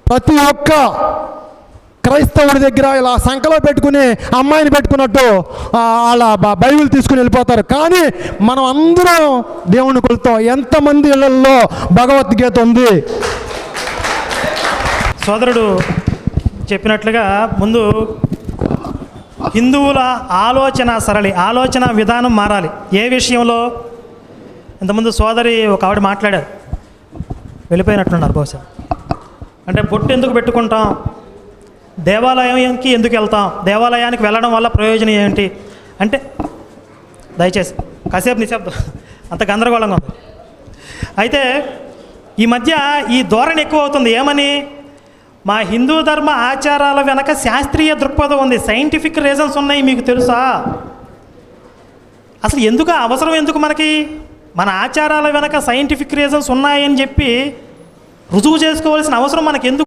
ప్రతి ఒక్క క్రైస్తవుడి దగ్గర ఇలా సంకలో పెట్టుకుని అమ్మాయిని పెట్టుకున్నట్టు వాళ్ళ బైబిల్ తీసుకుని వెళ్ళిపోతారు. కానీ మనం అందరం దేవుని కొలుతాం. ఎంతమంది ఇళ్లలో భగవద్గీత ఉంది? సోదరుడు చెప్పినట్లుగా ముందు హిందువుల ఆలోచన విధానం మారాలి. ఏ విషయంలో? ఇంతకుముందు సోదరి ఒక ఆవిడ మాట్లాడారు, వెళ్ళిపోయినట్లున్నారు బహుశా. అంటే బొట్టు ఎందుకు పెట్టుకుంటాం, దేవాలయానికి ఎందుకు వెళ్తాం, దేవాలయానికి వెళ్ళడం వల్ల ప్రయోజనం ఏంటి అంటే, దయచేసి కాసేపు నిశ్శబ్దం, అంత గందరగోళంగా ఉంది. అయితే ఈ మధ్య ఈ ధోరణి ఎక్కువ అవుతుంది. ఏమని? మా హిందూ ధర్మ ఆచారాల వెనక శాస్త్రీయ దృక్పథం ఉంది, సైంటిఫిక్ రీజన్స్ ఉన్నాయి, మీకు తెలుసా? అసలు ఎందుకు అవసరం? ఎందుకు మనకి మన ఆచారాల వెనక సైంటిఫిక్ రీజన్స్ ఉన్నాయని చెప్పి రుజువు చేసుకోవాల్సిన అవసరం మనకి ఎందుకు?